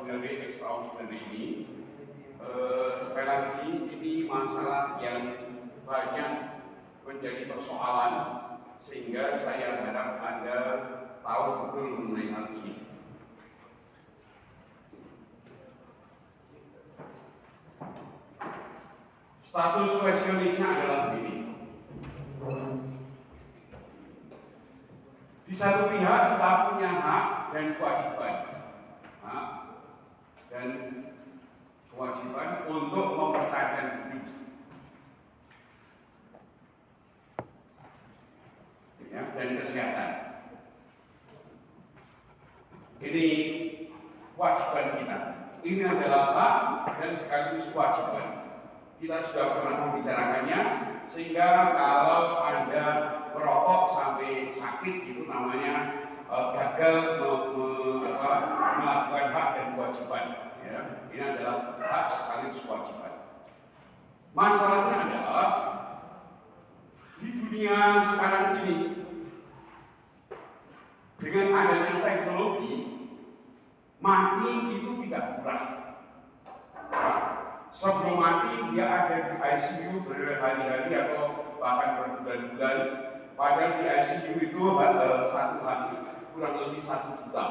extraordinary ini sekali lagi ini masalah yang banyak menjadi persoalan, sehingga saya harap Anda tahu betul mengenai hal ini. Status kuesionisnya adalah begini. Di satu pihak kita punya hak dan kewajiban, untuk mempertahankan hidup, ya, dan kesehatan. Ini kewajiban kita. Ini adalah hak dan sekaligus kewajiban. Kita sudah pernah membicarakannya, sehingga kalau Anda merokok sampai sakit itu namanya gagal melakukan hak dan kewajiban. Ya, ini adalah hak sekaligus kewajiban. Masalahnya adalah di dunia sekarang ini dengan adanya teknologi, mati itu tidak murah. Sebelum mati dia ada di ICU berhari-hari atau bahkan berbulan-bulan. Padahal di ICU itu satu hari kurang lebih 1 juta.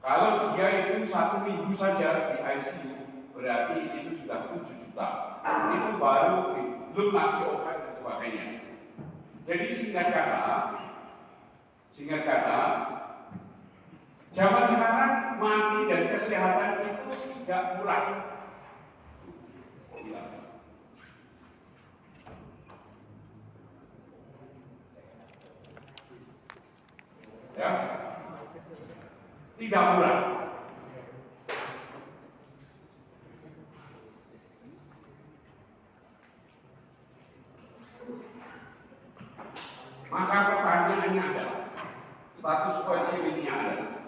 Kalau dia itu 1 minggu saja di ICU, berarti itu sudah 7 juta. Itu baru belum lagi obat dan sebagainya. Jadi singkat kata, zaman sekarang mati dan kesehatan itu tidak murah. Ya, tidak murah. Maka pertanyaannya adalah, status kuesionisnya adalah,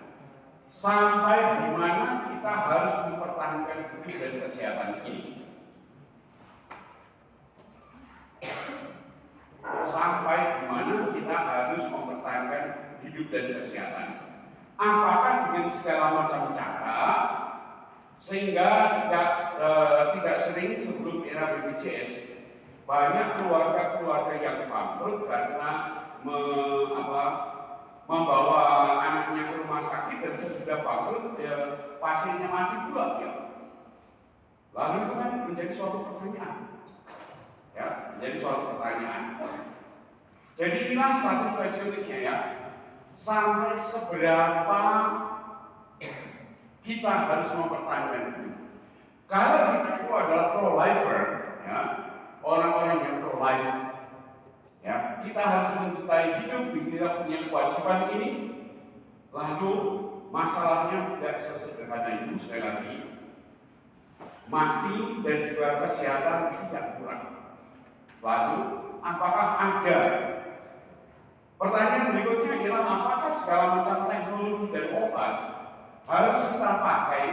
sampai di mana kita harus mempertahankan hidup dan kesehatan ini? Sampai di mana kita harus mempertahankan hidup dan kesehatan? Apakah dengan segala macam cara, sehingga tidak sering sebelum era BPJS banyak keluarga-keluarga yang bangkrut karena membawa anaknya ke rumah sakit dan sesudah bangkrut pasiennya mati pula ya. Lalu itu kan menjadi suatu pertanyaan, ya, menjadi suatu pertanyaan. Jadi inilah status kuesionisnya, ya. Sampai seberapa kita harus mempertahankan hidup. Kalau kita itu adalah pro-lifer, ya, orang-orang yang pro-life, ya, kita harus mencintai hidup, kita punya kewajiban ini. Lalu masalahnya tidak sesederhana itu, sekali lagi, mati dan juga kesehatan tidak kurang. Lalu apakah ada? Pertanyaan berikutnya adalah, apakah segala macam teknologi dan obat harus kita pakai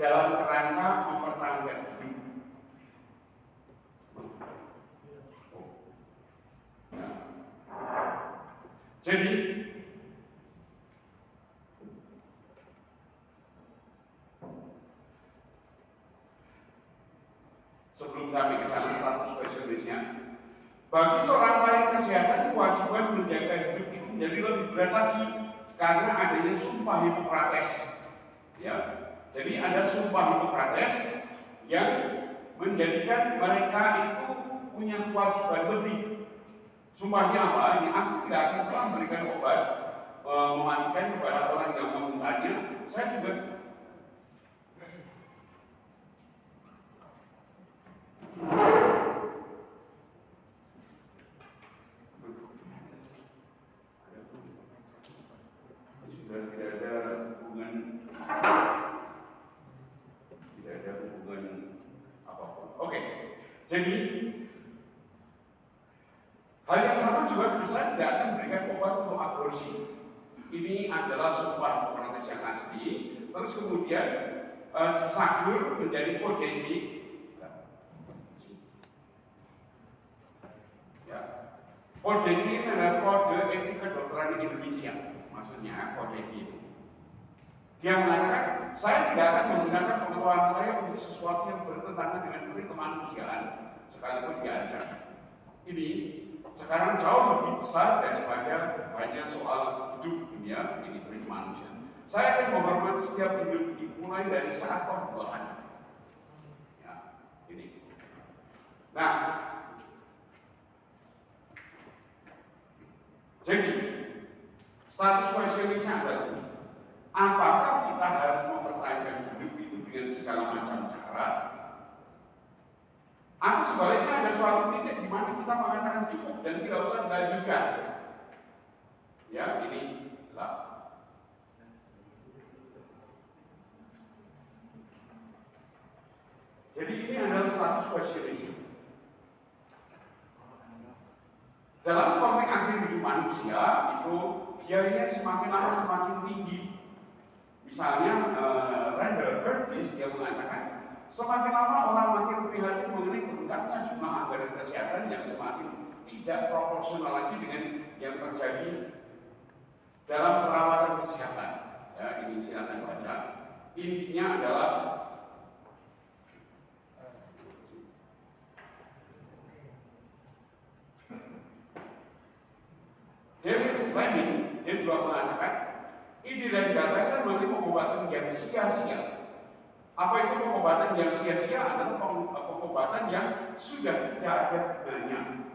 dalam kerangka mempertahankan hidup? Jadi sebelum kami ke sana status kuesionisnya, bagi seorang pelayan kesehatan kewajiban menjaga hidup itu menjadi lebih berat lagi karena adanya sumpah Hipokrates. Ya, jadi ada sumpah Hipokrates yang menjadikan mereka itu punya kewajiban lebih. Sumpahnya apa? Ini, aku tidak akan pernah memberikan obat mematikan kepada orang yang memintanya. Saya juga jadi hal yang sama juga bisa tidak akan memberikan obat untuk aborsi. Ini adalah sumpah Hipokrates yang asli. Terus kemudian disadur menjadi kode etik. Ya. Kode etik ini adalah kode etik kedokteran Indonesia. Maksudnya kode etik itu Dia mengatakan, saya tidak akan menggunakan pengetahuan saya untuk sesuatu yang bertentangan dengan peri kemanusiaan, sekalipun diajar. Ini sekarang jauh lebih besar daripada hanya soal hidup dunia ini peri kemanusiaan. Saya akan menghormati setiap hidup mulai dari saat perbuahan. Ya, ini. Nah, jadi status questioningnya adalah ini. Apakah kita harus mempertanyakan hidup itu dengan segala macam cara? Atau sebaliknya ada suatu titik di mana kita mengatakan cukup dan tidak usah dilanjutkan? Ya, ini lah. Jadi ini adalah status questioning. Dalam konteks akhir hidup manusia itu biayanya semakin lama semakin tinggi. Misalnya Randall Curtis dia mengatakan semakin lama orang makin prihatin mengenai meningkatnya jumlah anggaran kesehatan yang semakin tidak proporsional lagi dengan yang terjadi dalam perawatan kesehatan. Ya, ini silakan baca. Intinya adalah David Fleming, dia juga mengatakan ide dan gagasan mengenai pengobatan yang sia-sia. Apa itu pengobatan yang sia-sia? Adalah pengobatan yang sudah tidak ada gunanya.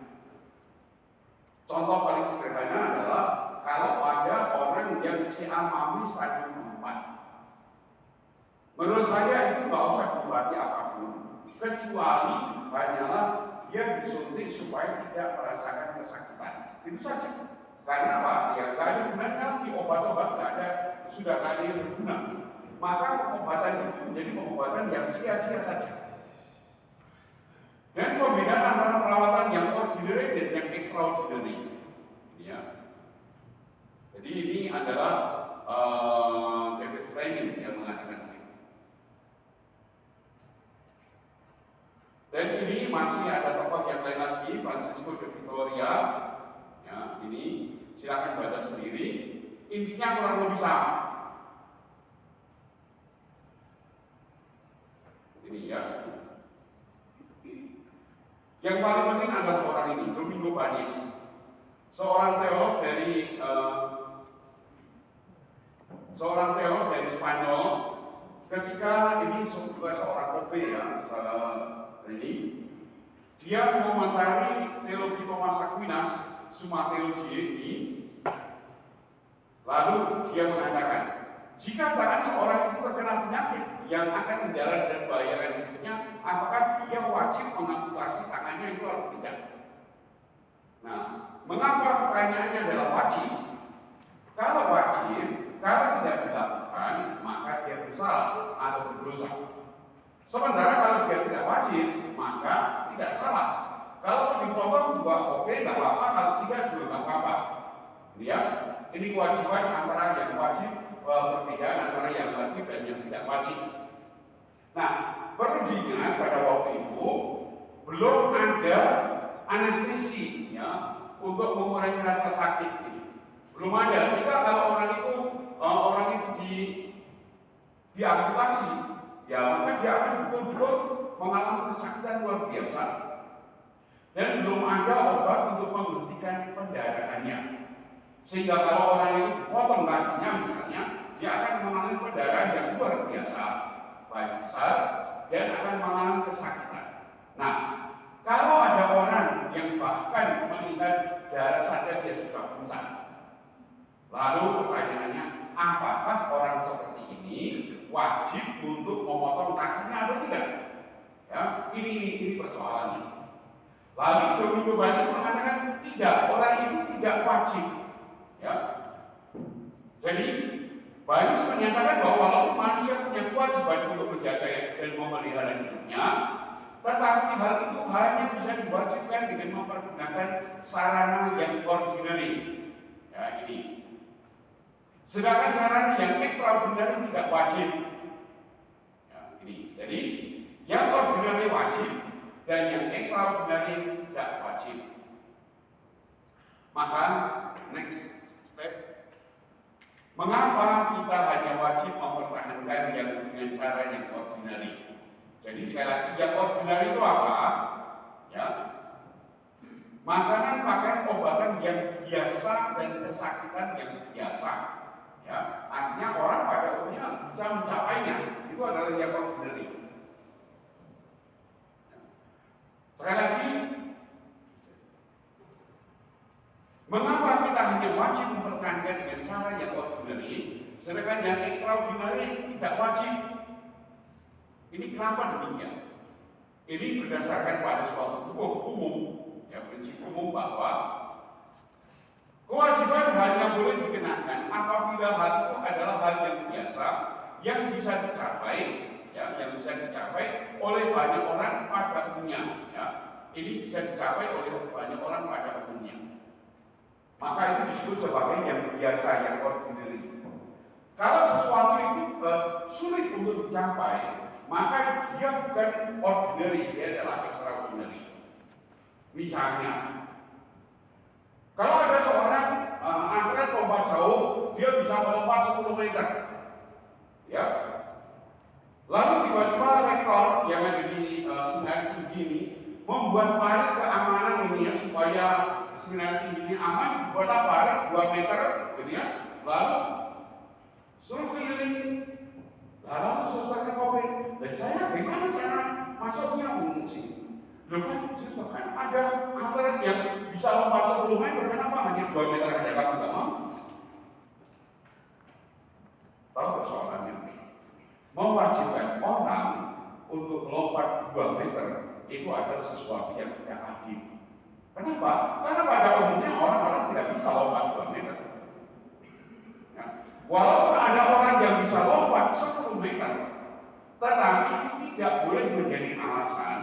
Contoh paling sederhana adalah kalau ada orang yang siamami stadium 4. Menurut saya itu nggak usah diobati apapun, kecuali hanyalah dia disuntik supaya tidak merasakan kesakitan. Itu saja. Karena apa? Ya nggak ada gunanya lagi obat-obat sudah nggak ada yang berguna. Maka pengobatan itu menjadi pengobatan yang sia-sia saja. Dan perbedaan antara perawatan yang ordinary dan yang extraordinary. Ya. Jadi ini adalah David Fleming yang mengatakan ini. Dan ini masih ada tokoh yang lain lagi, Francisco de Vitoria. Ya, ini silakan baca sendiri. Intinya kurang lebih sama. Ini ya. Yang paling penting adalah orang ini, Domingo Panis, seorang teolog dari Spanyol. Ketika ini juga seorang OP ya, ini dia mengomentari teologi Thomas Aquinas, Summa Theologiae ini. Lalu dia mengatakan, jika tangan seorang itu terkena penyakit yang akan menjalar dan membahayakan hidupnya, apakah dia wajib mengamputasi tangannya itu atau tidak? Nah, mengapa pertanyaannya adalah wajib? Kalau wajib, kalau tidak dilakukan, maka dia bersalah atau berdosa. Sementara kalau dia tidak wajib, maka tidak salah. Kalau dipotong juga oke, nggak apa-apa. Kalau tidak juga nggak apa-apa. Ya, ini kewajiban antara yang wajib, perbedaan antara yang wajib dan yang tidak wajib. Nah, perlu diingat pada waktu itu belum ada anestesi ya untuk mengurangi rasa sakit ini. Belum ada, sehingga kalau orang itu diamputasi, ya maka dia akan betul-betul mengalami kesakitan luar biasa. Dan belum ada obat untuk menghentikan pendarahannya. Sehingga kalau orang itu dipotong kakinya misalnya, dia akan mengalami pendarahan yang luar biasa, baik besar, dan akan mengalami kesakitan. Nah, kalau ada orang yang bahkan melihat darah saja dia sudah pingsan, lalu pertanyaannya, apakah orang seperti ini wajib untuk memotong kakinya atau tidak? Ya, ini persoalannya. Lalu Domingo Panis mengatakan tidak, orang itu tidak wajib. Ya, jadi Panis menyatakan bahwa walaupun manusia punya kewajiban untuk menjaga dan memelihara hidupnya, tetapi hal itu hanya bisa diwajibkan dengan mempergunakan sarana yang ordinary. Ya, ini. Sedangkan sarana yang extraordinary tidak wajib. Ya, ini. Jadi yang ordinary wajib dan yang extraordinary tidak wajib. Maka next step, Mengapa kita hanya wajib mempertahankan yang dengan cara yang ordinary? Jadi sekali lagi, yang ordinary itu apa? Ya, makanan, pakaian, obatan yang biasa dan kesakitan yang biasa. Ya, artinya orang pada umumnya bisa mencapainya. Itu adalah yang ordinary. Sekali lagi, mengapa kita hanya wajib mempertahankan dengan cara yang ordinary, sedangkan yang extraordinary tidak wajib? Ini kenapa demikian? Ini berdasarkan pada suatu hukum umum, ya, prinsip umum bahwa kewajiban hanya boleh dikenakan apabila hal itu adalah hal yang biasa yang bisa dicapai, ya, yang bisa dicapai oleh banyak orang pada umumnya. Ya. Ini bisa dicapai oleh banyak orang pada umumnya. Maka itu disebut sebagai yang biasa, yang ordinary. Kalau sesuatu itu sulit untuk dicapai, maka dia bukan ordinary, dia adalah extraordinary. Misalnya, kalau ada seorang atlet lompat jauh, dia bisa melompat 10 meter. Ya. Lalu tiba-tiba rektor yang ada di seminar tinggi ini membuat parit keamanan ini ya, supaya seminar tinggi ini aman, dibuatlah parit 2 meter, gitu ya. Lalu suruh keliling. Lalu selesai COVID, dan saya bagaimana cara masuknya mengungsi? Loh kan, justru kan ada atlet yang bisa lompat 10 meter, kenapa hanya 2 meter saja kamu nggak mau? Tahu persoalannya? Mewajibkan orang untuk lompat 2 meter itu adalah sesuatu yang tidak adil. Kenapa? Karena pada umumnya orang-orang tidak bisa lompat 2 meter. Ya. Walaupun ada orang yang bisa lompat 10 meter, tetapi tidak boleh menjadi alasan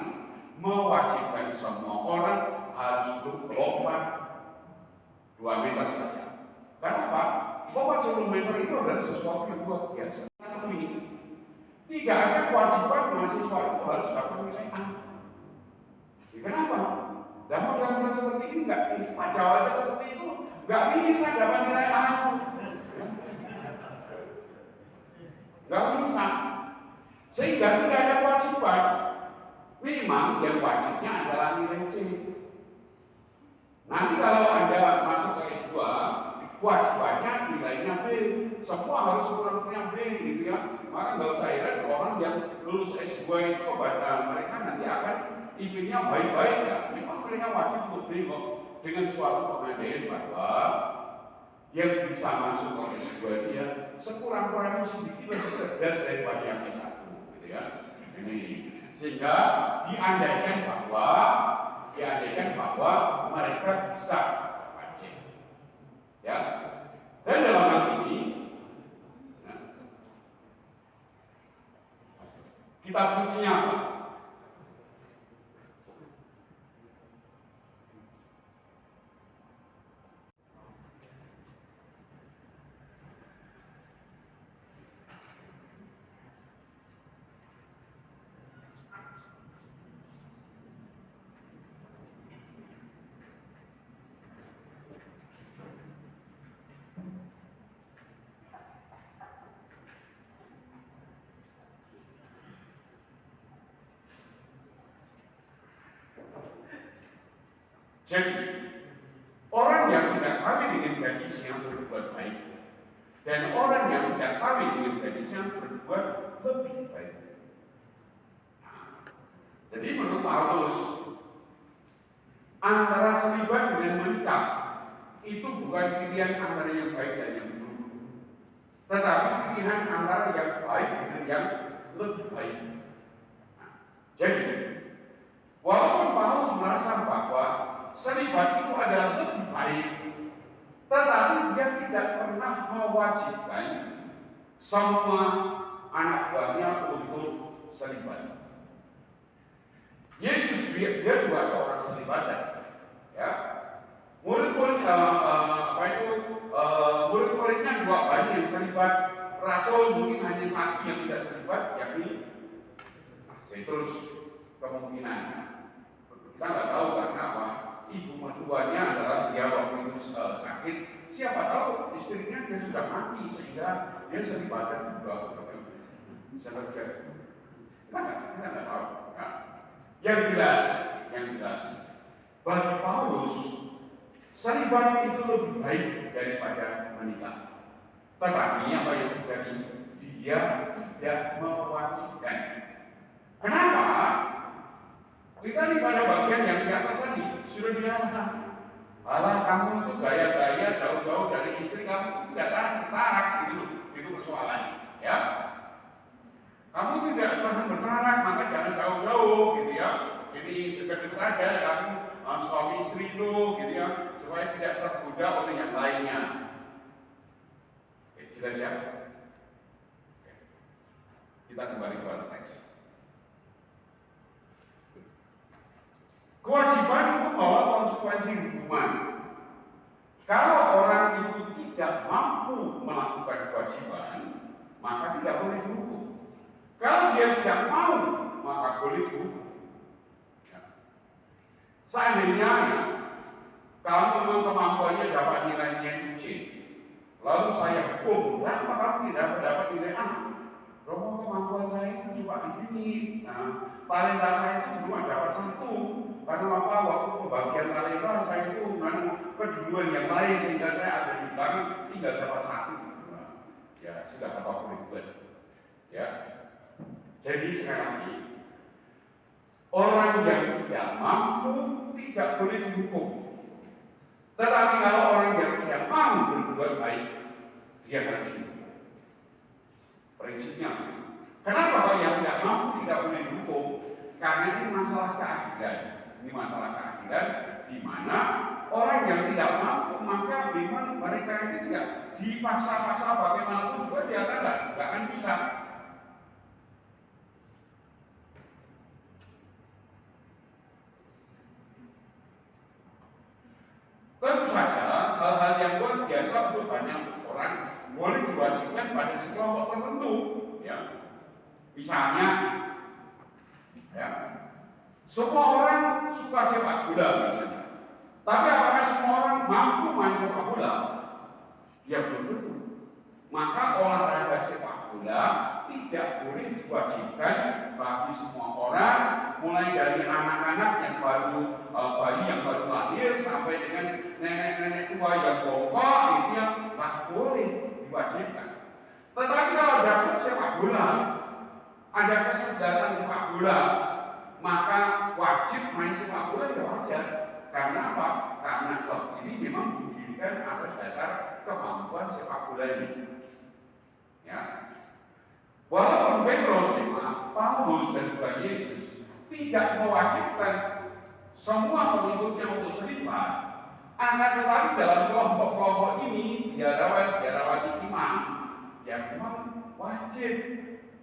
mewajibkan semua orang harus lompat 2 meter saja. Kenapa? Lompat 10 meter itu adalah sesuatu yang luar biasa. Tidak ada kewajiban mahasiswa itu harus dapat nilai A. Kenapa? Dan model-model seperti ini nggak, wajah-wajah seperti itu nggak bisa dapat nilai A. Nggak bisa. Sehingga tidak ada kewajiban. Memang yang wajibnya adalah nilai C. Nanti kalau Anda masuk ke S2, kewajibannya nilainya B. Semua harus kurang-kurangnya B, gitu ya. Maka nggak usah heran orang yang lulus S2 itu mereka nanti akan IP-nya baik-baik ya. Memang mereka wajib untuk B kok, dengan suatu pengandaian bahwa yang bisa masuk ke S2 dia sekurang-kurangnya sedikit lebih cerdas daripada yang S1, gitu ya. Ini sehingga diandaikan bahwa mereka bisa wajib, ya. Dan dalam hal ini, kitab sucinya apa? Jadi, orang yang tidak kawin dengan gadis yang berbuat baik dan orang yang tidak kawin dengan gadis yang berbuat lebih baik. Nah, jadi menurut Paulus, antara selibat dengan menikah itu bukan pilihan antara yang baik dan yang buruk, tetapi pilihan antara yang baik dengan yang lebih baik. Nah, jadi, walaupun Paulus merasa bahwa selibat itu adalah lebih baik, tetapi dia tidak pernah mewajibkan semua anak buahnya untuk selibat. Yesus dia juga seorang selibatan, ya. Murid-muridnya juga banyak yang selibat. Rasul mungkin hanya satu yang tidak selibat, yakni Petrus kemungkinan. Kita nggak tahu karena apa. Ibu mertuanya adalah dia waktu itu sakit, siapa tahu istrinya dia sudah mati sehingga dia selibatan juga. Bisa terjadi. Kita nggak tahu. Ya. Yang jelas, bagi Paulus selibat itu lebih baik daripada menikah. Tetapi apa yang terjadi? Dia tidak mewajibkan. Kenapa? Kita nih pada bagian yang di atas tadi sudah dilarang. Alah, kamu itu gaya-gaya jauh-jauh dari istri kamu tidak tahan itu persoalan, ya. Kamu tidak tahan bertarak, maka jangan jauh-jauh, gitu ya. Jadi dekat-dekat aja kamu suami istri itu, gitu ya, supaya tidak tergoda oleh yang lainnya. Oke, jelas ya. Oke. Kita kembali kepada teks. Kewajiban untuk membawa konsekuensi hukuman. Kalau orang itu tidak mampu melakukan kewajiban, maka tidak boleh dihukum. Kalau dia tidak mau, maka boleh dihukum. Ya. Seandainya kalau memang kemampuannya dapat nilainya C, lalu saya hukum, kenapa kamu tidak dapat nilai A? Romo, kemampuan saya itu cuma begini. Nah, talenta saya itu cuma dapat 1. Karena apa? Waktu pembagian talenta saya itu keduluan yang lain sehingga saya ada di belakang tinggal dapat 1. Nah, ya sudah apa boleh. Ya. Jadi sekali lagi, orang yang tidak mampu tidak boleh dihukum. Tetapi kalau orang yang tidak mau berbuat baik, dia harus dihukum. Prinsipnya, kenapa kalau yang tidak mampu tidak boleh dihukum? Karena ini masalah keadilan. Ini masalah keadilan di mana orang yang tidak mampu maka memang mereka itu tidak dipaksa-paksa bagaimanapun juga dia nggak akan bisa. Tentu saja hal-hal yang luar biasa untuk banyak orang boleh diwajibkan pada sekelompok tertentu, ya. Misalnya, ya, semua orang suka sepak bola misalnya. Tapi apakah semua orang mampu main sepak bola? Ya belum tentu. Maka olahraga sepak bola tidak boleh diwajibkan bagi semua orang, mulai dari anak-anak yang baru bayi yang baru lahir sampai dengan nenek-nenek tua yang bongkok, itu yang boleh diwajibkan. Tetapi kalau dapat sepak bola, ada kecerdasan sepak bola, maka wajib main sepak bola ya wajar. Karena apa? Karena klub ini memang didirikan atas dasar kemampuan sepak bola ini. Ya. Walaupun Petrus, Paulus dan juga Yesus tidak mewajibkan semua pengikutnya untuk selibat, akan tetapi dalam kelompok-kelompok ini biarawati imam, ya memang wajib.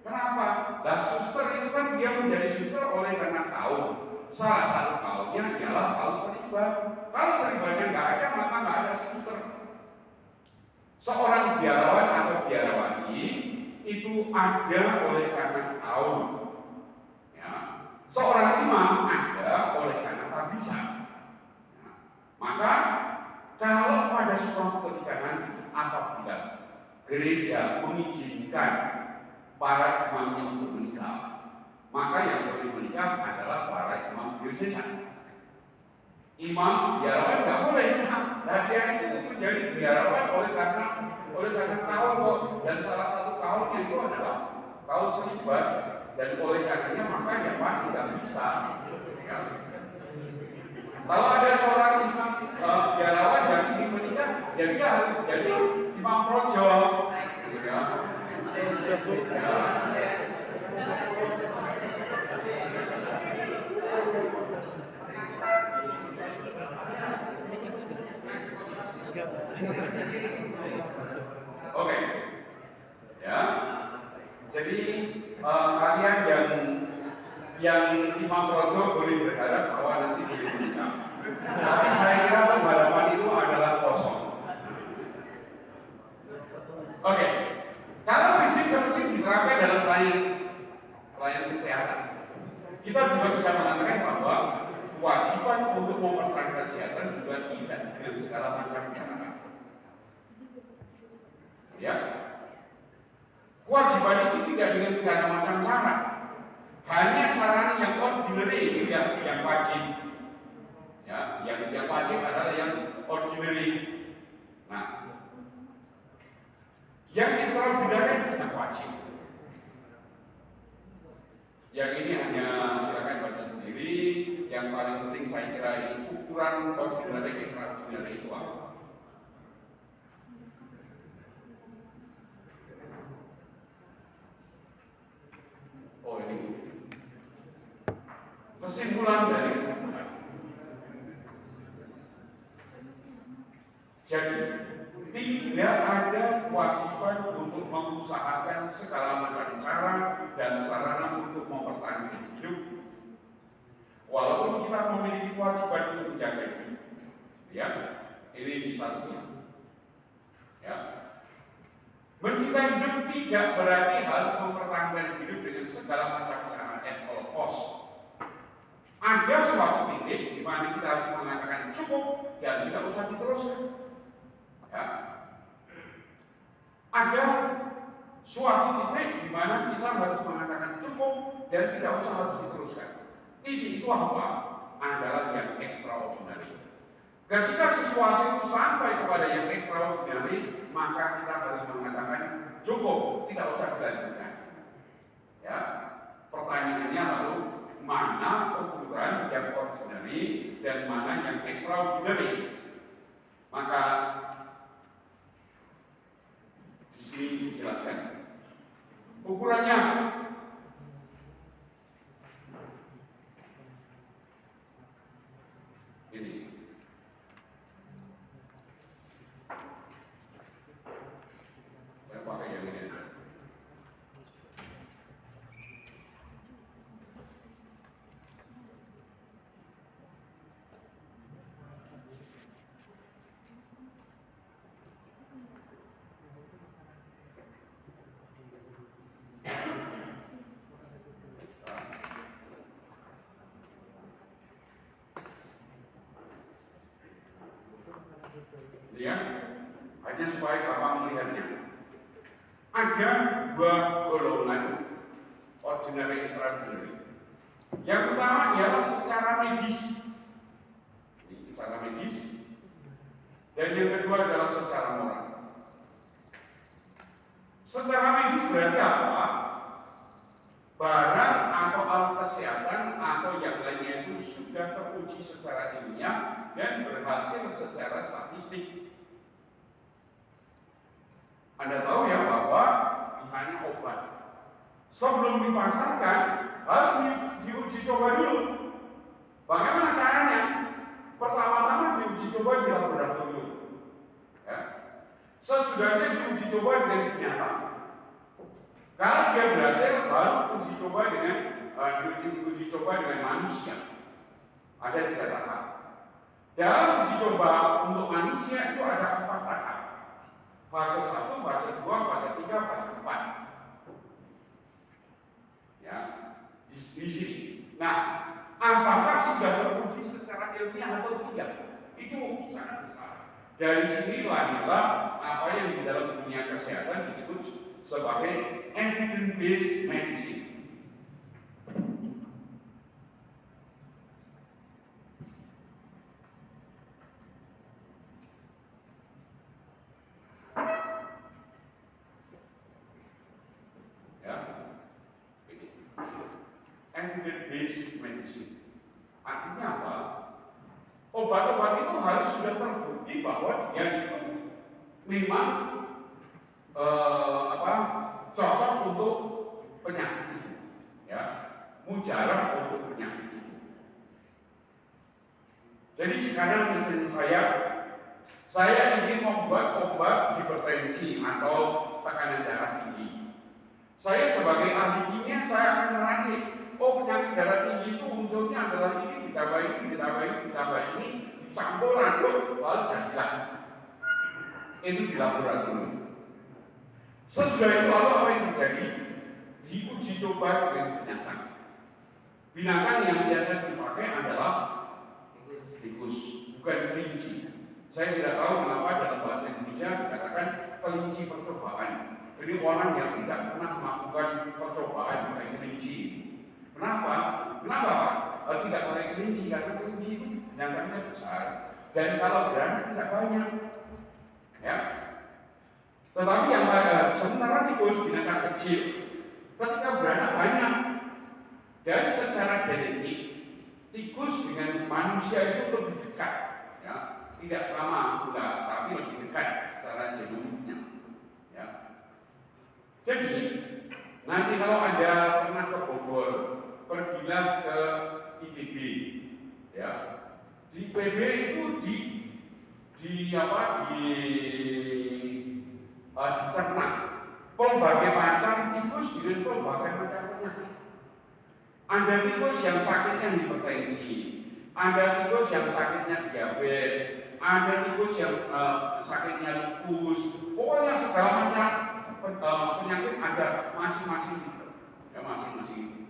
Kenapa? Nah, suster itu kan dia menjadi suster oleh karena kaum. Salah satu kaumnya ialah kaum selibat. Kalau selibatnya nggak ada, maka nggak ada suster. Seorang biarawan atau biarawati itu ada oleh karena kaum. Ya. Seorang imam ada oleh karena tak bisa. Ya. Maka kalau pada suatu ketika nanti apabila gereja mengizinkan para imamnya untuk menikah, maka yang boleh menikah adalah para imam diosesan. Imam biarawan nggak boleh menikah. Nah, dia itu menjadi biarawan oleh karena kaum, dan salah satu kaumnya itu adalah kaum selibat, dan oleh karenanya makanya pasti nggak bisa. Ya. Kalau ada seorang imam biarawan yang ingin menikah, ya dia harus jadi imam projo. Ya. Oke, ya. Jadi kalian yang imam projo boleh berharap bahwa nanti boleh menikah. Tapi saya kira pengharapan itu adalah kosong. Oke, kalau prinsip seperti diterapkan dalam pelayanan kesehatan, kita juga bisa mengatakan bahwa kewajiban untuk mempertahankan kesehatan juga tidak dengan segala macam cara. Ya, kewajiban itu tidak dengan segala macam syarat. Hanya syarat yang ordinary yang wajib. Ya, yang wajib adalah yang ordinary. Nah, yang extraordinary tidak wajib. Yang ini hanya silakan baca sendiri. Yang paling penting saya kira ini ukuran ordinary extraordinary itu apa? Oh, ini kesimpulan dari kesimpulan. Jadi tidak ada kewajiban untuk mengusahakan segala macam cara dan sarana untuk mempertahankan hidup. Walaupun kita memiliki kewajiban untuk menjaga hidup, ya, ini satunya. Ya, mencintai hidup tidak berarti harus mempertahankan hidup dengan segala macam cara at all cost. Ada suatu titik di mana kita harus mengatakan cukup dan tidak usah diteruskan. Ya. Ada suatu titik di mana kita harus mengatakan cukup dan tidak usah harus diteruskan. Titik itu apa? Adalah yang extraordinary. Ketika sesuatu itu sampai kepada yang extraordinary, maka kita harus mengatakan cukup, tidak usah dilanjutkan. Ya, pertanyaannya lalu mana ukuran yang ordinary dan mana yang extraordinary? Maka di sini dijelaskan ukurannya. Ini saya pakai yang ini aja. Ya, hanya supaya gampang melihatnya. Ada dua golongan ordinary extraordinary. Yang pertama ialah secara medis, dan yang kedua adalah secara moral. Secara medis berarti apa? Barang atau alat kesehatan atau yang lainnya itu sudah teruji secara ilmiah dan berhasil secara statistik. Anda tahu ya bahwa misalnya obat sebelum dipasarkan harus diuji coba dulu. Bagaimana caranya? Pertama-tama diuji coba di laboratorium. Ya. Sesudahnya diuji coba dengan binatang. Kalau dia berhasil, baru uji coba dengan diuji coba dengan manusia. Ada 3 tahap. Dalam uji coba untuk manusia itu ada 4 tahap. Fase 1, fase 2, fase 3, fase 4. Ya, di sini. Nah, apakah sudah teruji secara ilmiah atau tidak? Itu sangat besar. Dari sini lahirlah apa yang di dalam dunia kesehatan disebut sebagai evidence-based medicine. Evidence-based medicine. Artinya apa? Obat-obat itu harus sudah terbukti bahwa dia itu memang cocok untuk penyakit itu, ya, mujarab untuk penyakit itu. Jadi sekarang misalnya saya ingin membuat obat hipertensi atau tekanan darah tinggi. Saya sebagai ahli kimia, saya akan meracik. Oh, penyakit darah tinggi itu unsurnya adalah ini, ditambah ini, dicampur aduk, lalu jadilah. Itu di laboratorium. Sesudah itu lalu apa yang terjadi? Diuji coba dengan binatang. Binatang yang biasa dipakai adalah tikus, bukan kelinci. Saya tidak tahu kenapa dalam bahasa Indonesia dikatakan kelinci percobaan. Jadi orang yang tidak pernah melakukan percobaan pakai kelinci. Kenapa? Kenapa Pak? Tidak pakai kelinci karena kelinci itu binatangnya besar dan kalau beranak tidak banyak. Ya. Tetapi yang sementara tikus binatang kecil ketika beranak banyak. Dan secara genetik tikus dengan manusia itu lebih dekat, ya. Tidak sama enggak, tapi lebih dekat secara genomiknya. Ya. Jadi nanti kalau Anda pernah ke Bogor, pergilah ke IPB, ya. Di IPB itu di ternak pelbagai macam tikus dengan pelbagai macam penyakit. Ada tikus yang sakitnya hipertensi, ada tikus yang sakitnya diabetes, ada tikus yang sakitnya lupus, pokoknya segala macam penyakit ada masing-masing, ya masing-masing.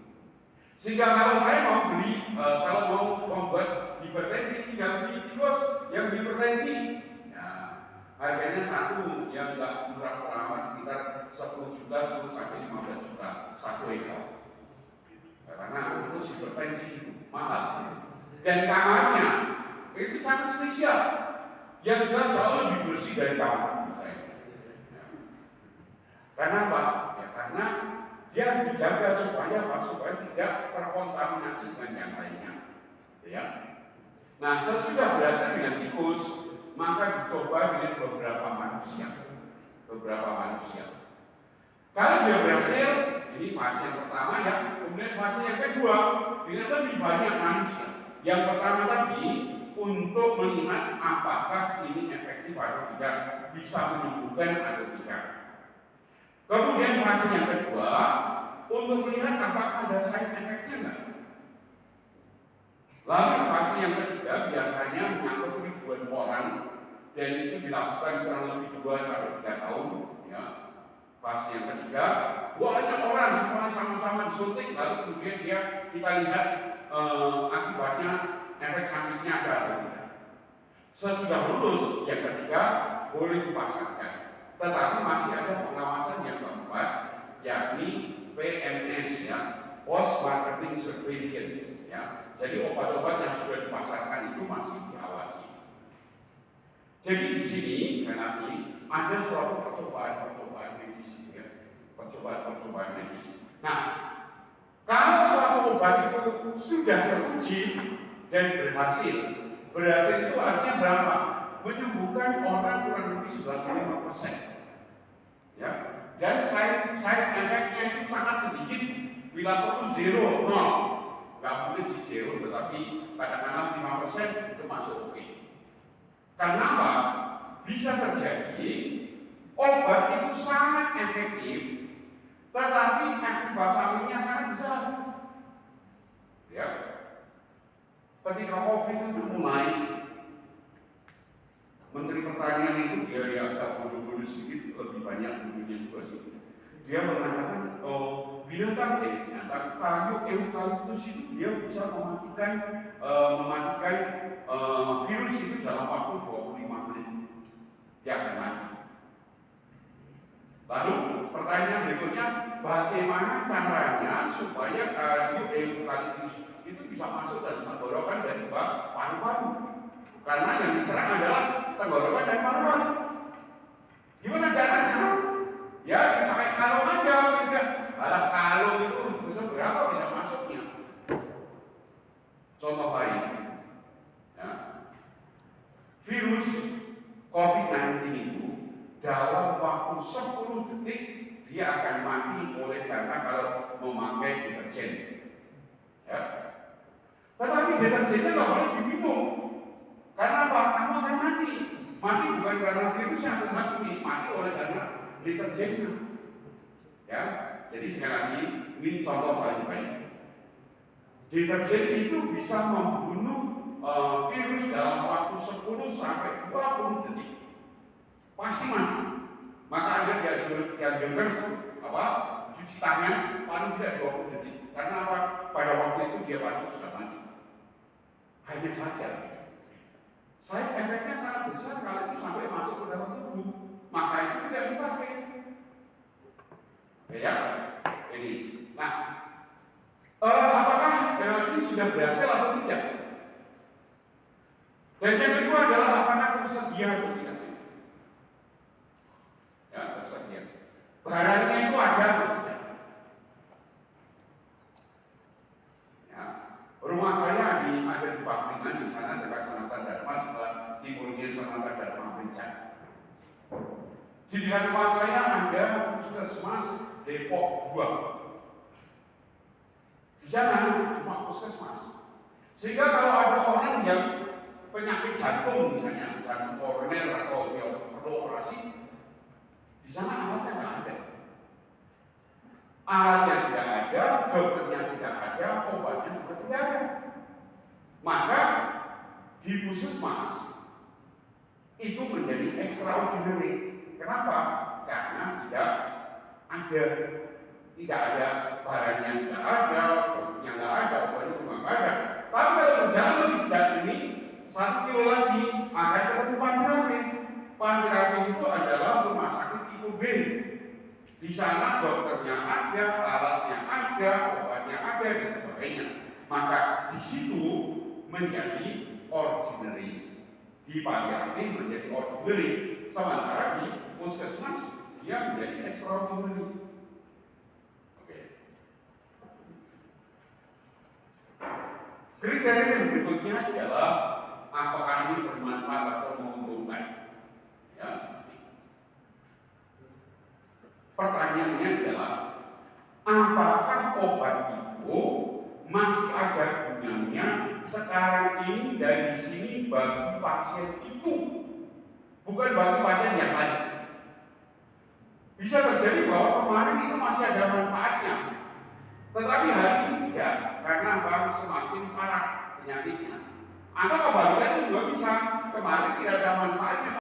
Sehingga kalau saya mau beli, kalau mau membuat hipertensi, tinggal beli tikus yang hipertensi. Ya, harganya satu yang enggak murah-murah, sekitar 10 juta, 10 sampai 15 juta satu ekor. Karena itu hipertensi mahal dan kamarnya itu sangat spesial yang jelas jauh lebih bersih dari kamar saya. Karena apa? Ya karena dia dijaga supaya apa? Supaya tidak terkontaminasi dengan yang lainnya, ya. Nah sesudah berhasil dengan tikus maka dicoba dengan beberapa manusia. Kalau dia berhasil, ini fase yang pertama ya, kemudian fase yang kedua dengan lebih banyak manusia. Yang pertama tadi untuk melihat apakah ini efektif atau tidak, bisa menyembuhkan atau tidak. Kemudian fase yang kedua untuk melihat apakah ada side effect-nya enggak. Lalu fase yang ketiga biasanya menyangkut ribuan orang dan itu dilakukan kurang lebih 2 sampai 3 tahun, ya. Fase yang ketiga, banyak orang semua sama-sama disuntik, lalu kemudian kita lihat akibatnya, efek sampingnya ada atau tidak. Sesudah lulus yang ketiga, boleh dipasarkan. Tetapi masih ada pengawasan yang keempat, yakni PMS, ya, post marketing surveillance, ya. Jadi obat-obat yang sudah dipasarkan itu masih diawasi. Jadi di sini sekali lagi ada suatu percobaan medis, ya. Percobaan medis. Nah, kalau suatu obat itu sudah teruji dan berhasil itu artinya berapa? Menyembuhkan orang kurang lebih 95%. Ya, dan side effect-nya itu sangat sedikit, bila perlu 0, 0. Nggak mungkin sih 0, tetapi kadang-kadang 5% itu masuk oke. Karena apa? Bisa terjadi obat itu sangat efektif, tetapi akibat sampingnya sangat besar. Ya, ketika COVID itu mulai, Menteri Pertanian itu dia yang agak bodoh-bodoh sedikit, lebih banyak bodohnya juga sih. Dia mengatakan, binatang kayu eukaliptus itu dia bisa mematikan virus itu dalam waktu 25 menit. Dia akan mati. Lalu pertanyaan berikutnya, bagaimana caranya supaya kayu eukaliptus itu bisa masuk dalam tenggorokan dan juga paru-paru? Karena yang diserang adalah tenggorokan dan paru-paru. Gimana caranya? Ya, pakai kalung aja, tidak. Kalau kalung itu bisa berapa bisa masuknya? Contoh lain, ya. Virus COVID-19 itu dalam waktu 10 detik dia akan mati oleh karena kalau memakai deterjen. Ya. Tetapi deterjennya nggak boleh diminum. Karena apa? Kamu akan mati. Mati bukan karena virus yang mati oleh karena deterjennya. Ya, jadi sekali lagi ini contoh paling baik. Deterjen itu bisa membunuh virus dalam waktu 10 sampai 20 detik. Pasti mati. Maka Anda dianjurkan cuci tangan paling tidak 20 detik. Karena apa? Pada waktu itu dia pasti sudah mati. Hanya saja Side efeknya sangat besar kalau itu sampai masuk ke dalam tubuh, maka itu tidak dipakai. Oke ya, ini. Nah, apakah ini sudah berhasil atau tidak? Dan yang kedua adalah apakah tersedia atau tidak? Ya, tersedia. Barangnya itu ada atau tidak? Ya, rumah saya ada di Papringan, di sana dekat Sanata Dharma, setelah timurnya Sanata Dharma Bencana. Di dekat rumah saya ada puskesmas Depok 2. Di sana cuma puskesmas. Sehingga kalau ada orang yang penyakit jantung misalnya, jantung koroner atau yang perlu operasi, di sana alatnya nggak ada. Alatnya tidak ada, dokternya tidak ada, obatnya juga tidak ada. Maka di puskesmas itu menjadi extraordinary. Kenapa? Karena tidak ada barangnya, tidak ada, dokternya nggak ada, obatnya juga nggak ada. Tapi kalau berjalan lebih sejak ini 1 kilo lagi akan ketemu Panti. Panti itu adalah rumah sakit tipe B. Di sana dokternya ada, alatnya ada, obatnya ada, dan sebagainya. Maka di situ menjadi ordinary. Di Panti menjadi ordinary. Sementara di puskesmas dia menjadi extraordinary. Oke. Kriteria yang berikutnya adalah apakah ini bermanfaat atau menguntungkan? Ya. Pertanyaannya adalah apakah obat itu masih ada gunanya sekarang ini dari sini bagi pasien itu, bukan bagi pasien yang lain. Bisa terjadi bahwa kemarin itu masih ada manfaatnya, tetapi hari ini tidak, karena baru semakin parah penyakitnya. Atau kebalikannya juga bisa, kemarin tidak ada manfaatnya,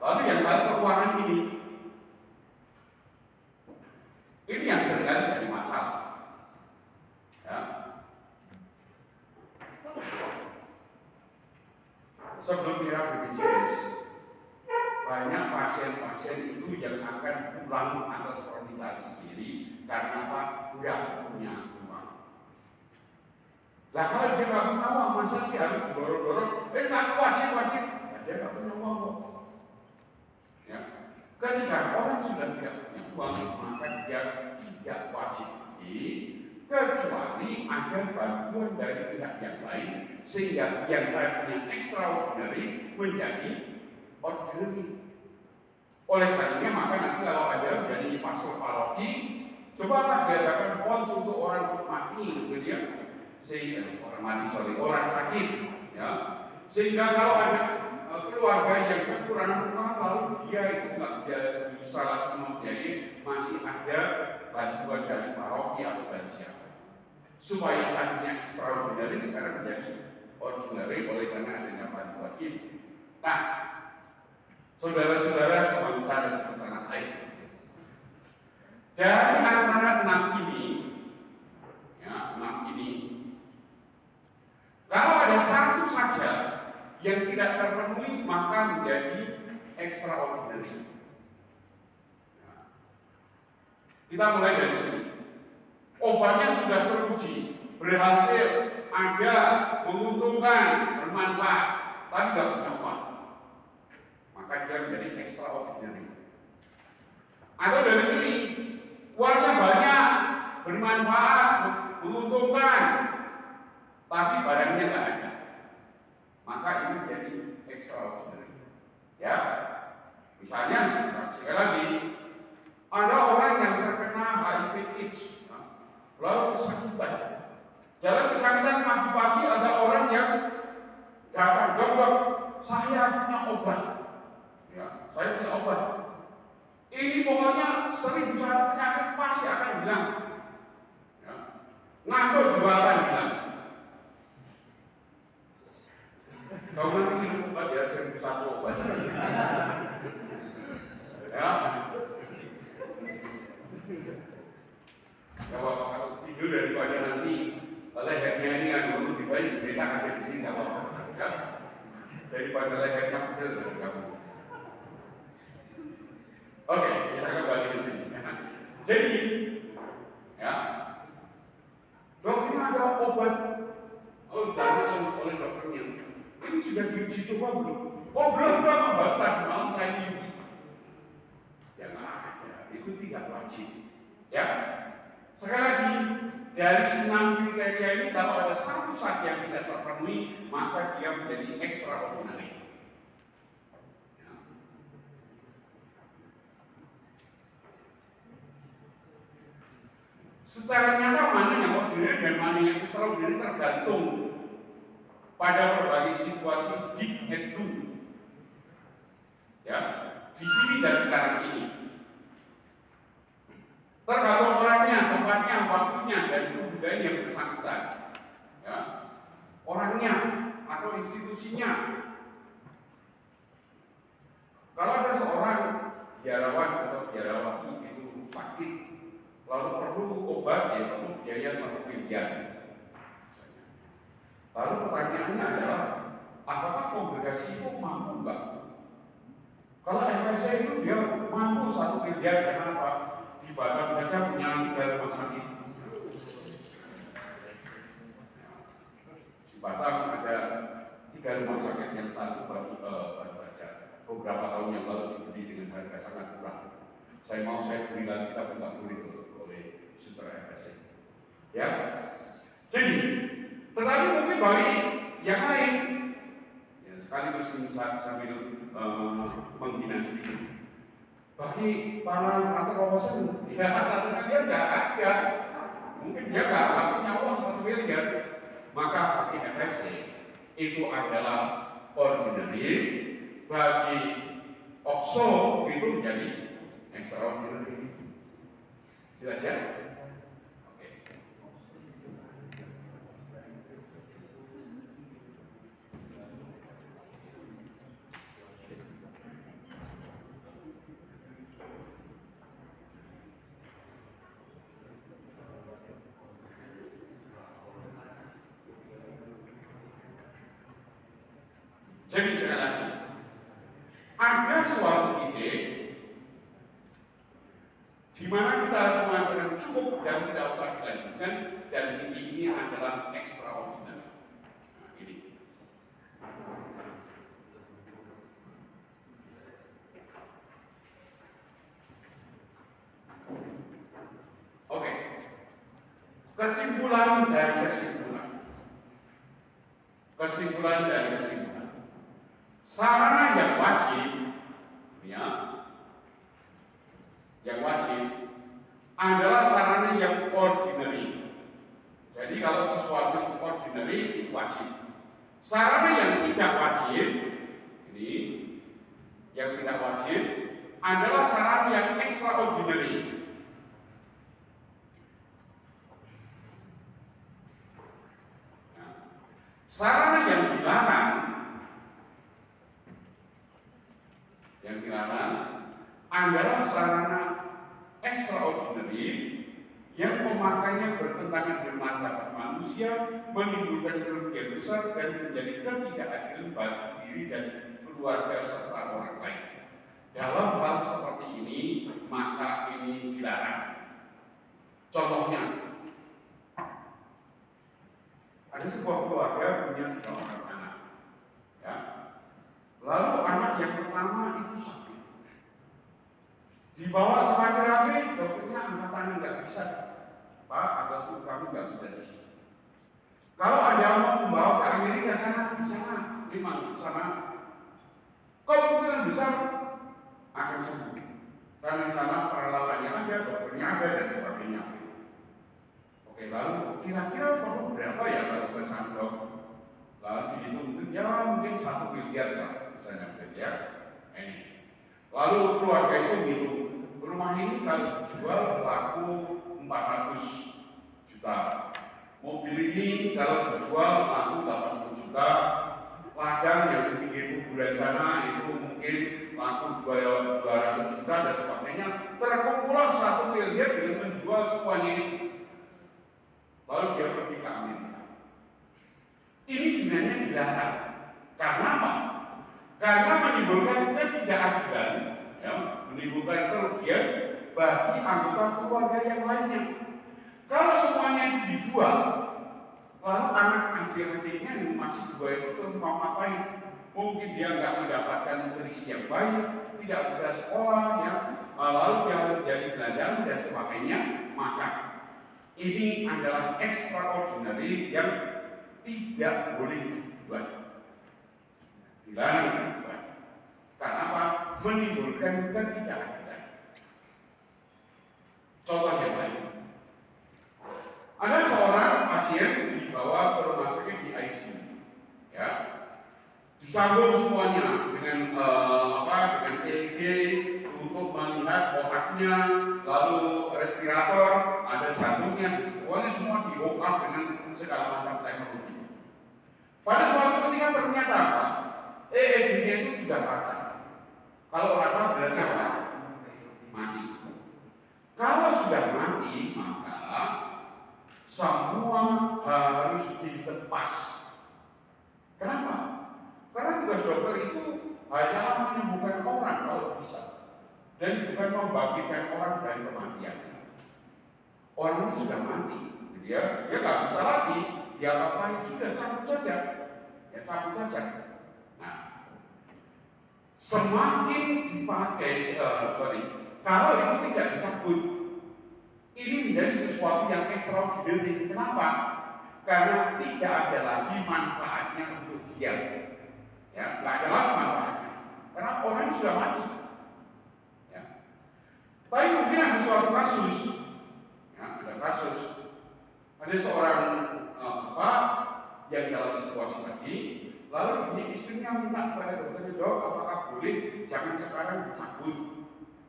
lalu yang baru keuangan ini yang seringkali jadi masalah. Ya. Sebelum kira BPJS, banyak pasien-pasien itu yang akan pulang atas permintaan sendiri karena apa? Tidak punya uang. Lah kalau dia nggak punya uang, masa sih harus dorong-dorong? Nggak wajib. Dia nggak punya uang kok. Ya. Ketika orang sudah tidak punya uang, maka dia tidak wajib lagi, kecuali ada bantuan dari pihak yang lain, sehingga yang tadinya extraordinary menjadi ordinary. Oleh karenanya maka nanti kalau ada menjadi pastor paroki, cobalah diadakan fonds untuk orang mati, gitu ya. Sehingga orang sakit, ya. Sehingga kalau ada keluarga yang kekurangan uang, lalu dia itu nggak bisa membiayai, masih ada bantuan dari paroki atau dari siapa, supaya tadinya extraordinary sekarang menjadi ordinary oleh karena adanya bantuan itu. Nah, saudara-saudara sebangsa dan setanah air, dari antara 6 ini, kalau ada satu saja yang tidak terpenuhi, maka menjadi extraordinary. Kita mulai dari sini. Obatnya sudah teruji, berhasil, ada, menguntungkan, bermanfaat, tapi tidak punya uang, maka dia menjadi extraordinary. Atau dari sini, uangnya banyak, bermanfaat, menguntungkan, tapi barangnya nggak ada, maka ini menjadi extraordinary. Ya, misalnya sekali lagi, ada orang yang terkena HIV/AIDS, lalu kesakitan. Dalam kesakitan pagi-pagi ada orang yang datang, dokter, saya punya obat. Ya, saya punya obat. Ini pokoknya 1000 penyakit pasti akan hilang. Ya. Ngantuk juga akan hilang. Kalau nanti minum obat ya 1001 obat. Ya. Kalau tidur daripada nanti lehernya ini kan lebih baik kita aja di sini nggak apa-apa. Ya. daripada lehernya pegel dari kamu. Oke, kita kembali ke sini. Jadi, ya, dok ini ada obat oleh dokternya. Ini sudah diuji coba belum? Oh belum obat tadi malam saya mimpi. Ya nggak ada, itu tidak wajib. Ya, sekali lagi dari 6 kriteria ini kalau ada satu saja yang tidak terpenuhi maka dia menjadi extraordinary. Ya. Secara nyata mana yang ordinary dan mana yang extraordinary tergantung pada berbagai situasi did and do. Ya, di sini dan sekarang ini. Tergantung orangnya, tempatnya, waktunya, dan kebudayaan yang bersangkutan. Ya. Orangnya atau institusinya. Kalau ada seorang biarawan atau biarawati itu sakit, lalu perlu obat, ya perlu biaya 1 miliar. Lalu pertanyaannya adalah, apakah kongregasi itu mampu enggak? Kalau FSC itu dia mampu 1 miliar, karena apa? Di Batam saja punya 3 rumah sakit. Di Batam ada 3 rumah sakit, yang satu baru saja beberapa tahun yang lalu dibeli dengan harga sangat murah. Saya beli lagi tapi nggak boleh oleh suster FSC. Ya, jadi tetapi mungkin bagi yang lain, ya, sekaligus sambil menghina sedikit. Bagi para frater ya 1 miliar nggak ada, mungkin dia nggak punya uang 1 miliar, maka bagi FSC itu adalah ordinary, bagi OXO itu menjadi extraordinary. Jelas ya? Jadi sekali lagi, ada suatu ide di mana kita harus mengatakan cukup dan tidak usah dilanjutkan, dan ide ini adalah extraordinary. Nah, ini. Oke. Kesimpulan dari kesimpulan. Sarana yang wajib, ya, yang wajib adalah sarana yang ordinary. Jadi kalau sesuatu itu ordinary itu wajib. Sarana yang tidak wajib, ini yang tidak wajib adalah sarana yang extraordinary. Nah, sarana yang dilarang adalah sarana extraordinary yang pemakainya bertentangan dengan martabat manusia, menimbulkan kerugian besar dan menjadi ketidakadilan bagi diri dan keluarga serta orang lain. Dalam hal seperti ini, maka ini dilarang. Contohnya, ada sebuah keluarga punya 3 orang anak, ya. Lalu anak yang pertama itu sakit, dibawa ke terapi, dokternya angkat tangan, nggak bisa, Pak, atau kamu nggak bisa di sini. Kalau ada yang mau membawa ke Amerika sana, di sana, memang di sana, kemungkinan besar akan sembuh. Karena di sana peralatannya ada, dokternya ada dan sebagainya. Oke, lalu kira-kira perlu berapa ya kalau ke sana, dok? Lalu dihitung mungkin 1 miliar lah, misalnya miliar. Ini. Lalu keluarga itu hitung, rumah ini kalau dijual laku 400 juta. Mobil ini kalau dijual laku 80 juta. Ladang yang di pinggir kuburan sana itu mungkin laku 200 juta dan sebagainya. Terkumpullah 1 miliar dengan menjual semuanya itu. Lalu dia pergi ke Amerika. Ini sebenarnya dilarang. Karena apa? karena menimbulkan ketidakadilan, ya, menimbulkan kerugian bagi anggota keluarga yang lainnya. Kalau semuanya itu dijual, lalu anak anjing-anjingnya yang masih 2 itu mau ngapain? Mungkin dia nggak mendapatkan nutrisi yang baik, tidak bisa sekolah, ya, lalu dia jadi gelandang dan sebagainya. Maka ini adalah extraordinary yang tidak boleh dibuat, dilarang dibuat. Karena apa? Menimbulkan ketidakadilan. Contoh yang lain, ada seorang pasien dibawa ke rumah sakit di ICU, ya, disambung semuanya dengan dengan EEG untuk melihat otaknya, lalu respirator, ada jantungnya, pokoknya semua dibongkar dengan segala macam teknologi. Pada suatu ketika ternyata apa? EEG-nya itu sudah rata. Kalau rata berarti apa? Mati. Kalau sudah mati, maka semua harus dilepas. Kenapa? Karena tugas dokter itu hanyalah menyembuhkan orang kalau bisa, dan bukan membangkitkan orang dari kematian. Orang itu sudah mati, dia nggak bisa lagi, dia apa sudah cabut saja, ya cabut saja. Nah, semakin dipakai, kalau itu tidak dicabut, ini menjadi sesuatu yang extraordinary. Kenapa? Karena tidak ada lagi manfaatnya untuk dia. Ya, nggak ada lagi manfaatnya. Karena orang sudah mati. Ya. Tapi mungkin ada suatu kasus, ya, ada seorang bapak yang dalam situasi tadi, lalu ini istrinya minta kepada dokter, dok, apakah boleh jangan sekarang dicabut?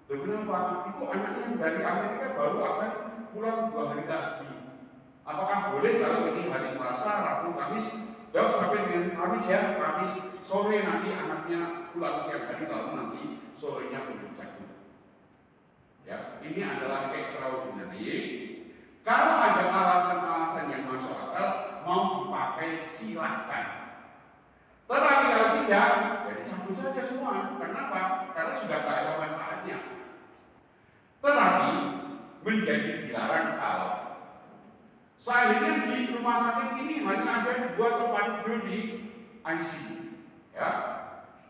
Loh, kenapa? Itu anaknya yang dari Amerika baru akan pulang 2 hari lagi. Apakah boleh kalau ini hari Selasa, Rabu, Kamis? Dok, sampai dengan Kamis ya, Kamis sore nanti anaknya pulang siang hari, lalu nanti sorenya boleh dicabut. Ya, ini adalah extraordinary. Kalau ada alasan-alasan yang masuk akal, mau dipakai silakan. Tetapi kalau tidak, jadi cabut saja semua. Kenapa? Karena sudah tidak ada manfaatnya. Tetapi menjadi dilarang kalau seandainya di rumah sakit ini hanya ada 2 tempat tidur di ICU, ya,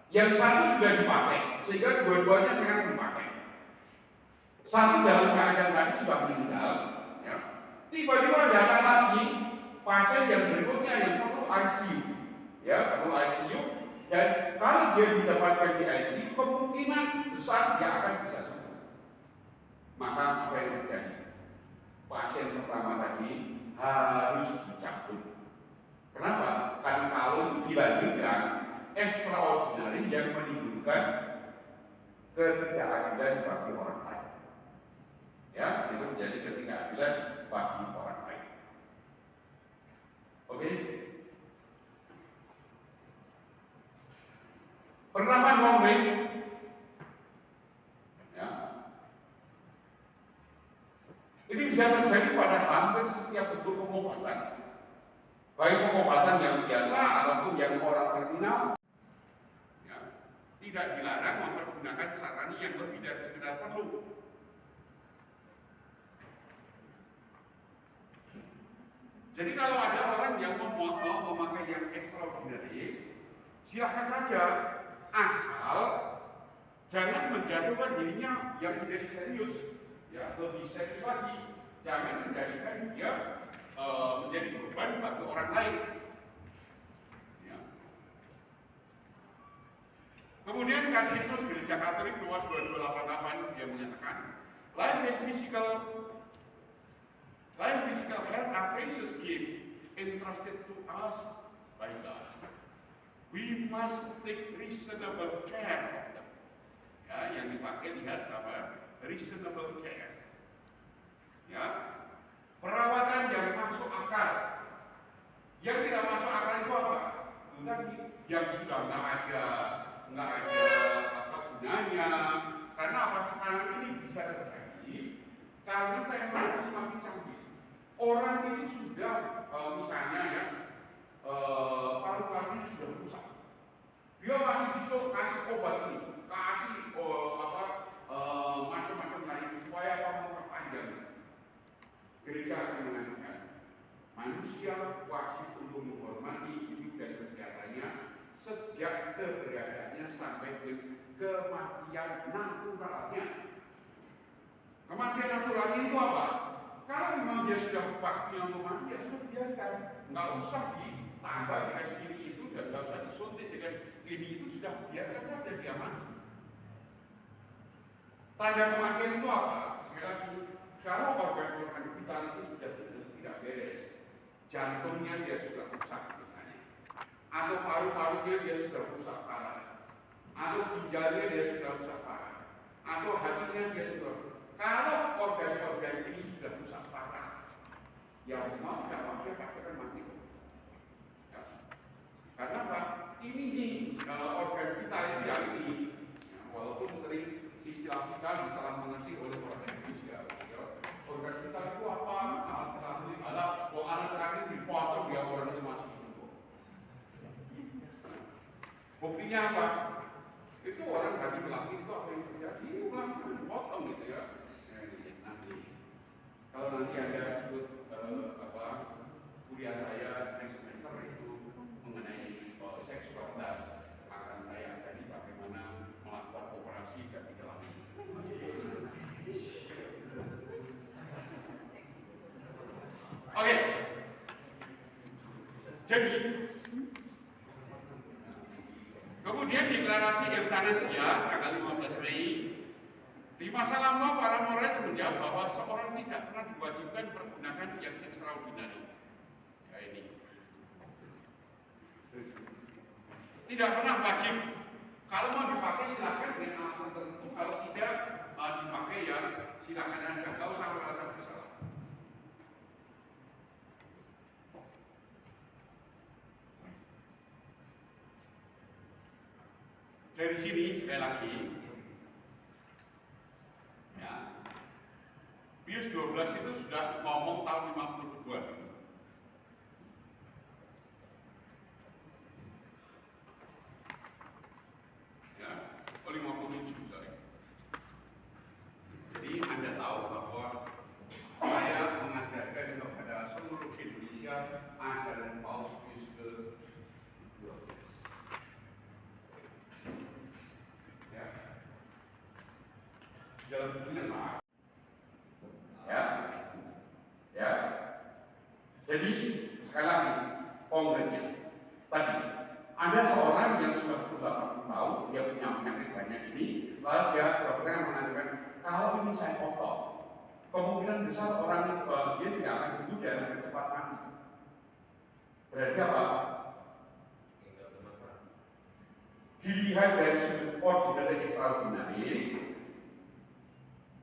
yang satu sudah dipakai, sehingga dua-duanya sekarang dipakai. Satu dalam keadaan tadi sudah meninggal, ya. Tiba-tiba datang lagi pasien yang berikutnya yang perlu ICU, ya, perlu ICU, dan kalau dia didapatkan di ICU, kemungkinan besar dia akan bisa sembuh. Maka apa yang terjadi? Pasien pertama tadi harus dicabut. Kenapa? Karena kalau itu dilanjutkan, extraordinary yang menimbulkan ketidakadilan bagi orang lain. Ya, itu menjadi ketidakadilan bagi orang lain. Oke? Penerapan konkret, ya, ini bisa terjadi pada hampir setiap bentuk pengobatan, baik pengobatan yang biasa ataupun yang orang terminal. Ya, tidak dilarang mempergunakan sarana yang lebih dari sekedar perlu. Jadi kalau ada orang yang mau memakai yang extraordinary, silakan saja, asal jangan menjatuhkan dirinya yang menjadi serius, ya, lebih serius lagi. Jangan menjadikan dia menjadi beban bagi orang lain. Ya. Kemudian Katekismus Gereja Katolik nomor 2288 dia menyatakan, life and physical health are precious gift entrusted to us by God. We must take reasonable care of them. Ya, yang dipakai lihat apa? Reasonable care. Ya, perawatan yang masuk akal. Yang tidak masuk akal itu apa? Tadi yang sudah nggak ada apa gunanya. Karena apa sekarang ini bisa terjadi? Karena teknologi semakin canggih. Orang ini sudah misalnya ya paru-parunya sudah rusak. Dia dia masih disuruh kasih obat ini, kasih macam-macam lain supaya memperpanjang. Gereja akan mengatakan manusia wajib untuk menghormati hidup dan kesehatannya sejak keberadaannya sampai ke kematian naturalnya. Kematian naturalnya itu apa? Kalau memang dia sudah waktunya untuk mati, ya sudah biarkan. Nggak usah ditambah dengan ini itu, dan nggak usah disuntik dengan ini itu, sudah biarkan saja dia mati. Tanda kematian itu apa? Sekali lagi, kalau organ-organ vital itu sudah tidak beres, jantungnya dia sudah rusak misalnya, atau paru-parunya dia sudah rusak parah, atau ginjalnya dia sudah rusak parah, atau hatinya dia sudah. Kalau organ-organ ini sudah rusak parah, ya mau tidak mau dia pasti akan mati. Ya. Karena apa? Ini nih, kalau organ vital ini, walaupun sering istilah vital disalah mengerti oleh orang Indonesia. Ya. Organ vital itu apa? Alat terakhir dipotong, dia orang itu masih hidup. Buktinya apa? Itu orang tadi bilang itu apa yang terjadi? Ulang dipotong gitu ya. Nanti kalau nanti ada ikut kuliah saya next semester itu mengenai seksualitas, akan saya ajari bagaimana melakukan operasi ganti kelamin. Oke. Jadi kemudian deklarasi eutanasia tanggal 15 Mei. Di masa lama para Mores menjawab bahwa seorang tidak pernah diwajibkan menggunakan yang extraordinary. Ya ini. Tidak pernah wajib. Kalau mau dipakai silakan dengan alasan tertentu. Kalau tidak dipakai ya silakan aja. Nggak usah merasa bersalah. Dari sini sekali lagi. Ya. Pius 12 itu sudah ngomong tahun 52. Ya, 57 sorry. Jadi Anda tahu bahwa saya mengajarkan kepada seluruh Indonesia ajaran Paus Pius ke-12. Ya. Dalam bukunya maaf. Ya. Jadi sekali lagi, konkretnya tadi ada seorang yang sudah 80 tahun, dia punya penyakit banyak ini, lalu dia dokternya mengatakan kalau ini saya potong, kemungkinan besar orang itu dia tidak akan sembuh dan akan cepat mati. Berarti apa? Dilihat dari sudut ordinary extraordinary,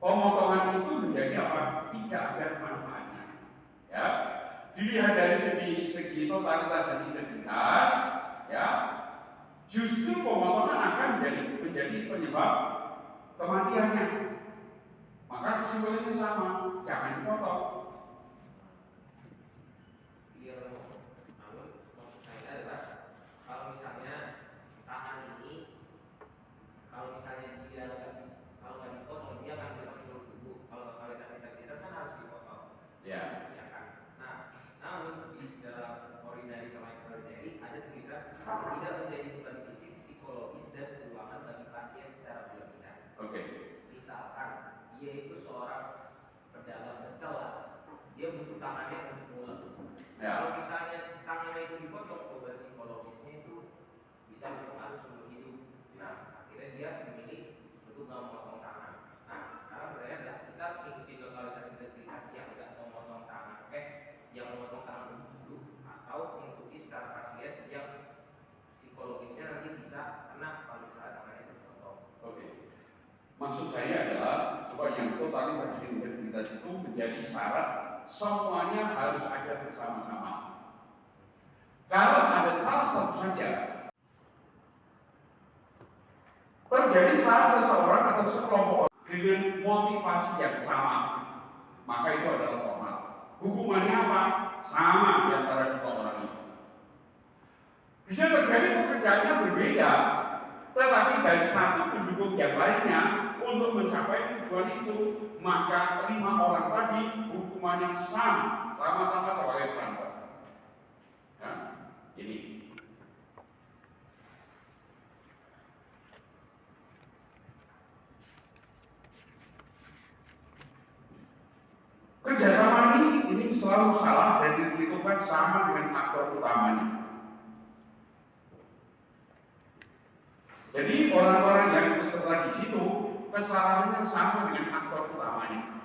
pemotongan itu menjadi apa? Tidak ada manfaatnya. Ya, dilihat dari segi totalitas dan integritas, ya, justru pemotongan akan menjadi penyebab kematiannya. Maka kesimpulannya sama, jangan dipotong. Iya, namun maksud saya adalah kalau misalnya tangan ini, kalau misalnya dia nggak dipotong, dia akan merusak seluruh tubuh. Kalau totalitas integritas kan harus dipotong. Ya. Ya kan. Nah, namun di dalam ordinary sama extraordinary ada tulisan tidak menjadi beban fisik, psikologis dan keuangan bagi pasien secara berlebihan. Oke. Misalkan dia itu seorang pedagang pecel lah, dia butuh tangannya untuk ngulek. Ya. Kalau misalnya tangannya itu dipotong, beban psikologisnya itu bisa mempengaruhi seumur hidup. Nah, akhirnya dia memilih untuk nggak memotong tangan. Nah, sekarang pertanyaan adalah kita harus mengikuti totalitas integritas yang nggak memotong tangan, yang memotong tangan untuk dulu, atau mengikuti secara pasien yang psikologisnya nanti bisa kena kalau misalnya tangannya dipotong. Oke. Maksud saya adalah supaya yang totalitas integritas itu menjadi syarat semuanya harus ada bersama-sama. Kalau ada salah satu saja terjadi saat seseorang atau sekelompok dengan motivasi yang sama, maka itu adalah formal. Hukumannya apa? Sama di antara dua orang itu. Bisa terjadi pekerjaannya berbeda, Tetapi dari satu pendukung yang lainnya untuk mencapai tujuan itu, maka 5 orang tadi hukumannya sama-sama sebagai perampok. Ya, ini. Kerjasama ini selalu salah dan ditentukan sama dengan aktor utamanya. Jadi orang-orang yang ikut serta di situ kesalahannya sama dengan aktor utamanya.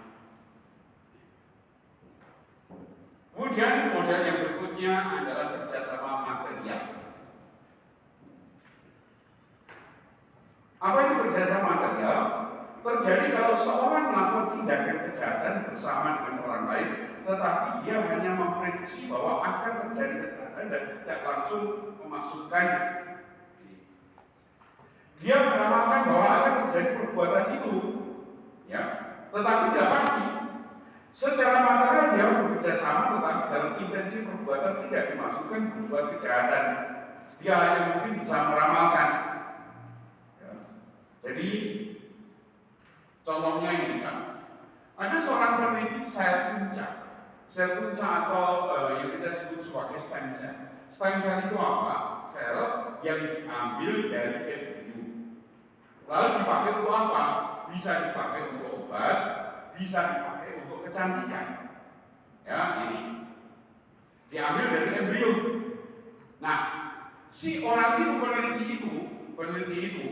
Kemudian model yang berikutnya adalah kerjasama material. Apa itu kerjasama material? Terjadi kalau seorang melakukan tindakan kejahatan bersama dengan orang lain, tetapi dia hanya memprediksi bahwa akan terjadi kejahatan dan tidak langsung memaksudkannya. Dia meramalkan bahwa akan terjadi perbuatan itu, ya, tetapi tidak pasti. Secara material dia bekerja sama, tetapi dalam intensi perbuatan tidak dimaksudkan berbuat kejahatan. Dia hanya mungkin bisa meramalkan. Ya. Jadi contohnya ini kan, ada seorang peneliti sel punca atau yang kita sebut sebagai stem cell. Stem cell itu apa? Sel yang diambil dari embryo. Lalu dipakai untuk apa? Bisa dipakai untuk obat, bisa dipakai untuk kecantikan. Ya, ini diambil dari embrio. Nah, si orang itu peneliti itu